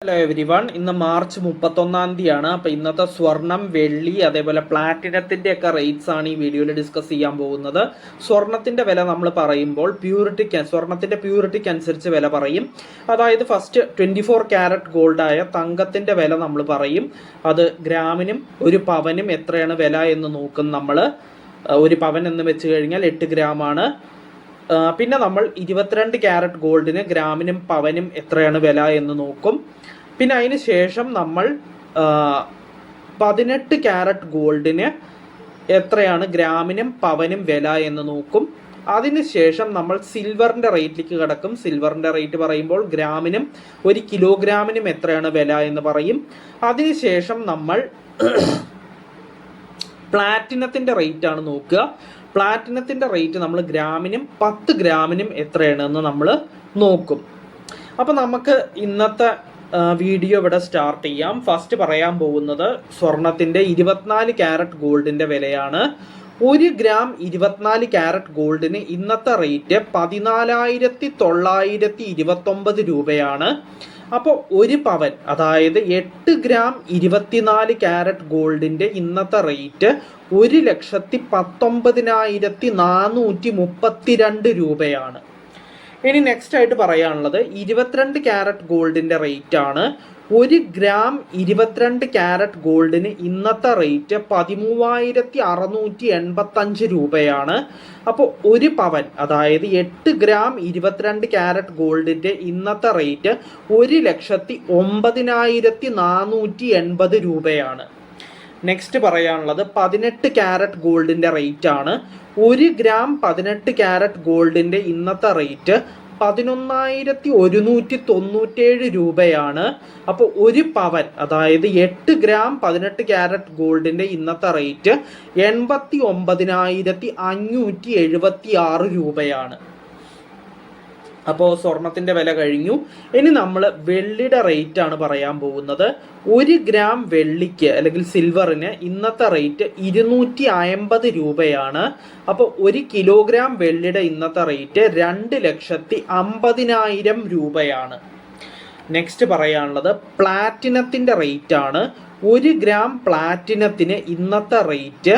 Hello every one, ഇന്ന് March 31 അപ്പോൾ ഇന്നത്തെ സ്വർണം, വെള്ളി, അതേപോലെ പ്ലാറ്റിനത്തിൻ്റെ ഒക്കെ റേറ്റ്സ് ആണ് ഈ വീഡിയോയിൽ ഡിസ്കസ് ചെയ്യാൻ പോകുന്നത്. സ്വർണത്തിൻ്റെ വില നമ്മൾ പറയുമ്പോൾ സ്വർണത്തിൻ്റെ പ്യൂരിറ്റിക്ക് അനുസരിച്ച് വില പറയും. അതായത് ഫസ്റ്റ് 24 ക്യാരറ്റ് ഗോൾഡായ തങ്കത്തിൻ്റെ വില നമ്മൾ പറയും. അത് ഗ്രാമിനും ഒരു പവനും എത്രയാണ് വില എന്ന് നോക്കും നമ്മൾ. ഒരു പവൻ എന്ന് വെച്ച് കഴിഞ്ഞാൽ 8 ഗ്രാമാണ്. പിന്നെ നമ്മൾ 22 ക്യാരറ്റ് ഗോൾഡിന് ഗ്രാമിനും പവനും എത്രയാണ് വില എന്ന് നോക്കും. പിന്നെ അതിന് ശേഷം നമ്മൾ 18 ക്യാരറ്റ് ഗോൾഡിന് എത്രയാണ് ഗ്രാമിനും പവനും വില എന്ന് നോക്കും. അതിനുശേഷം നമ്മൾ സിൽവറിൻ്റെ റേറ്റിലേക്ക് കിടക്കും. സിൽവറിൻ്റെ റേറ്റ് പറയുമ്പോൾ ഗ്രാമിനും 1 കിലോഗ്രാമിനും എത്രയാണ് വില എന്ന് പറയും. അതിനുശേഷം നമ്മൾ പ്ലാറ്റിനത്തിൻ്റെ റേറ്റ് ആണ് നോക്കുക. പ്ലാറ്റിനത്തിൻ്റെ റേറ്റ് നമ്മൾ ഗ്രാമിനും 10 ഗ്രാമിനും എത്രയാണെന്ന് നമ്മൾ നോക്കും. അപ്പോൾ നമുക്ക് ഇന്നത്തെ വീഡിയോ ഇവിടെ സ്റ്റാർട്ട് ചെയ്യാം. ഫസ്റ്റ് പറയാൻ പോകുന്നത് സ്വർണത്തിൻ്റെ 24 ക്യാരറ്റ് ഗോൾഡിൻ്റെ വിലയാണ്. 1 ഗ്രാം 24 ക്യാരറ്റ് ഗോൾഡിന് ഇന്നത്തെ റേറ്റ് 14,929 രൂപയാണ്. അപ്പോൾ ഒരു പവൻ, അതായത് 8 ഗ്രാം 24 ക്യാരറ്റ് ഗോൾഡിൻ്റെ ഇന്നത്തെ റേറ്റ് 1,19,432 രൂപയാണ്. ഇനി നെക്സ്റ്റ് ആയിട്ട് പറയാനുള്ളത് 22 ക്യാരറ്റ് ഗോൾഡിൻ്റെ റേറ്റ് ആണ്. 1 ഗ്രാം 22 ക്യാരറ്റ് ഗോൾഡിന് ഇന്നത്തെ റേറ്റ് 13,685 രൂപയാണ്. അപ്പോൾ ഒരു പവൻ, അതായത് 8 ഗ്രാം 22 ക്യാരറ്റ് ഗോൾഡിൻ്റെ ഇന്നത്തെ റേറ്റ് 1,09,480 രൂപയാണ്. നെക്സ്റ്റ് പറയാനുള്ളത് 18 ക്യാരറ്റ് ഗോൾഡിൻ്റെ റേറ്റ് ആണ്. 1 ഗ്രാം 18 ക്യാരറ്റ് ഗോൾഡിൻ്റെ ഇന്നത്തെ റേറ്റ് 11,197 രൂപയാണ്. അപ്പോൾ ഒരു പവൻ, അതായത് 8 ഗ്രാം 18 ക്യാരറ്റ് ഗോൾഡിൻ്റെ ഇന്നത്തെ റേറ്റ് 89,576 രൂപയാണ്. അപ്പോൾ സ്വർണത്തിൻ്റെ വില കഴിഞ്ഞു. ഇനി നമ്മൾ വെള്ളിയുടെ റേറ്റ് ആണ് പറയാൻ പോകുന്നത്. 1 ഗ്രാം വെള്ളിക്ക് അല്ലെങ്കിൽ സിൽവറിന് ഇന്നത്തെ റേറ്റ് 250 രൂപയാണ്. അപ്പോൾ 1 കിലോഗ്രാം വെള്ളിയുടെ ഇന്നത്തെ റേറ്റ് 2,50,000 രൂപയാണ്. നെക്സ്റ്റ് പറയാനുള്ളത് പ്ലാറ്റിനത്തിൻ്റെ റേറ്റ് ആണ്. 1 ഗ്രാം പ്ലാറ്റിനത്തിന് ഇന്നത്തെ റേറ്റ്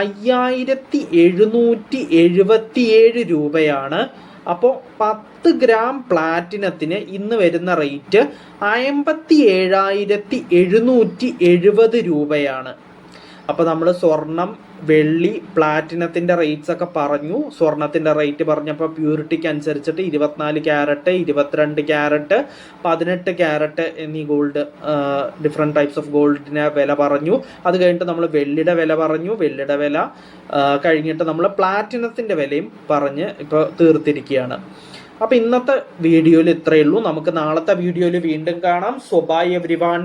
5,777 രൂപയാണ്. അപ്പോൾ 10 ഗ്രാം പ്ലാറ്റിനത്തിന് ഇന്ന് വരുന്ന റേറ്റ് 57,770 രൂപയാണ്. അപ്പോൾ നമ്മൾ സ്വർണം, വെള്ളി, പ്ലാറ്റിനത്തിൻ്റെ റേറ്റ്സ് ഒക്കെ പറഞ്ഞു. സ്വർണത്തിൻ്റെ റേറ്റ് പറഞ്ഞപ്പോൾ പ്യൂരിറ്റിക്ക് അനുസരിച്ചിട്ട് 24 ക്യാരറ്റ്, 22 ക്യാരറ്റ്, 18 ക്യാരറ്റ് എന്നീ ഗോൾഡ്, ഡിഫറെൻറ്റ് ടൈപ്സ് ഓഫ് ഗോൾഡിൻ്റെ വില പറഞ്ഞു. അത് കഴിഞ്ഞിട്ട് നമ്മൾ വെള്ളിയുടെ വില പറഞ്ഞു. വെള്ളിയുടെ വില കഴിഞ്ഞിട്ട് നമ്മൾ പ്ലാറ്റിനത്തിൻ്റെ വിലയും പറഞ്ഞ് ഇപ്പോൾ തീർത്തിരിക്കുകയാണ്. അപ്പോൾ ഇന്നത്തെ വീഡിയോയിൽ ഇത്രയേ ഉള്ളൂ. നമുക്ക് നാളത്തെ വീഡിയോയിൽ വീണ്ടും കാണാം. So bye everyone.